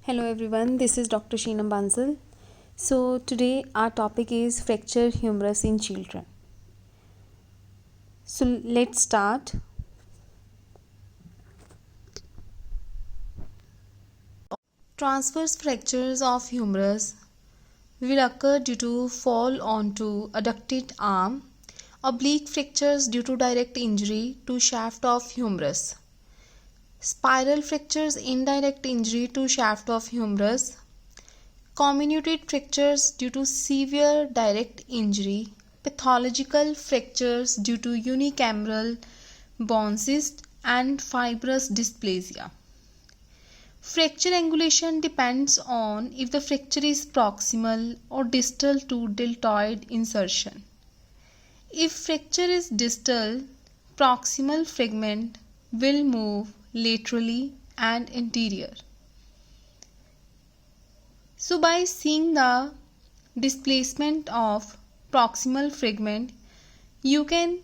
Hello everyone, this is Dr. Sheenam Bansal. So today our topic is fracture humerus in children. So let's start. Transverse fractures of humerus will occur due to fall onto adducted arm, oblique fractures due to direct injury to shaft of humerus, spiral fractures indirect injury to shaft of humerus, comminuted fractures due to severe direct injury, pathological fractures due to unicameral bone cyst and fibrous dysplasia. Fracture angulation depends on if the fracture is proximal or distal to deltoid insertion. If fracture is distal, proximal fragment will move laterally and anterior. So by seeing the displacement of proximal fragment, you can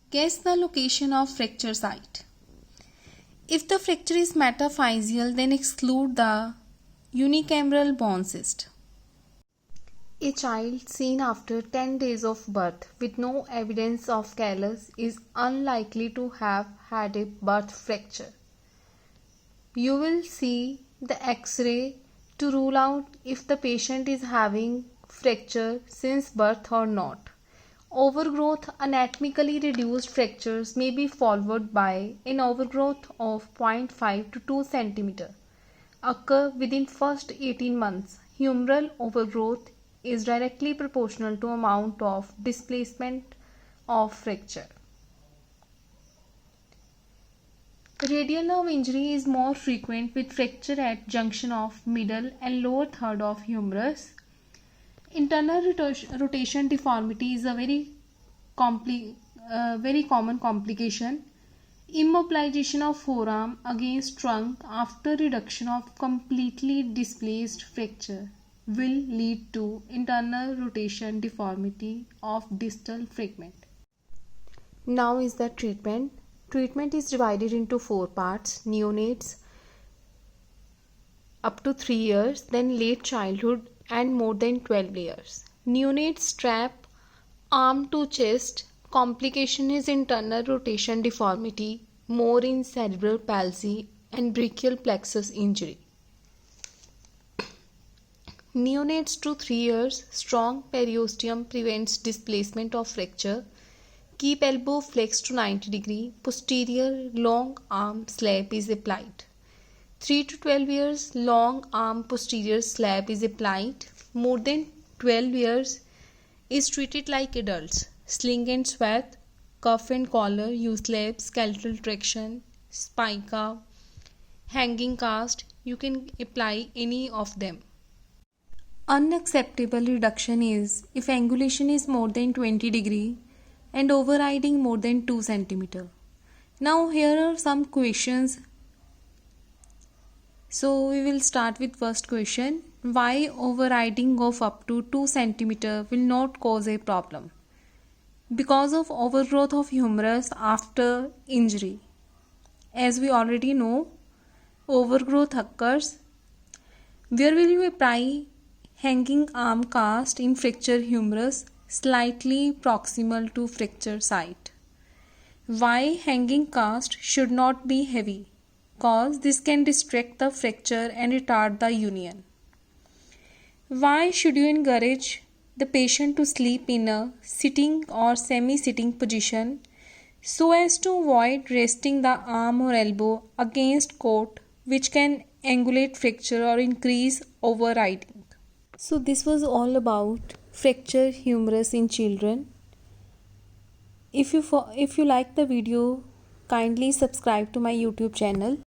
guess the location of fracture site. If the fracture is metaphyseal, then exclude the unicameral bone cyst. A child seen after 10 days of birth with no evidence of callus is unlikely to have had a birth fracture. You will see the X-ray to rule out if the patient is having fracture since birth or not. Overgrowth anatomically reduced fractures may be followed by an overgrowth of 0.5 to 2 cm occur within first 18 months. Humeral overgrowth is directly proportional to amount of displacement of fracture. Radial nerve injury is more frequent with fracture at junction of middle and lower third of humerus. Internal rotation deformity is a very common complication. Immobilization of forearm against trunk after reduction of completely displaced fracture will lead to internal rotation deformity of distal fragment. Now is the treatment. Treatment is divided into 4 parts: neonates up to 3 years, then late childhood and more than 12 years. Neonate strap arm to chest. Complication is internal rotation deformity, more in cerebral palsy and brachial plexus injury. Neonates to 3 years, strong periosteum prevents displacement of fracture. Keep elbow flexed to 90 degree. Posterior long arm slab is applied. 3 to 12 years, long arm posterior slab is applied. More than 12 years is treated like adults. Sling and swath, cuff and collar, U-slab, skeletal traction, spica, hanging cast. You can apply any of them. Unacceptable reduction is if angulation is more than 20 degree and overriding more than 2 cm. Now here are some questions. So we will start with first question. Why overriding of up to 2 cm will not cause a problem? Because of overgrowth of humerus after injury. As we already know, overgrowth occurs. Where will you apply hanging arm cast in fracture humerus? Slightly proximal to fracture site. Why hanging cast should not be heavy? Cause this can distract the fracture and retard the union. Why should you encourage the patient to sleep in a sitting or semi-sitting position so as to avoid resting the arm or elbow against coat, which can angulate fracture or increase overriding? So this was all about fracture humerus in children. If you like the video, kindly subscribe to my YouTube channel.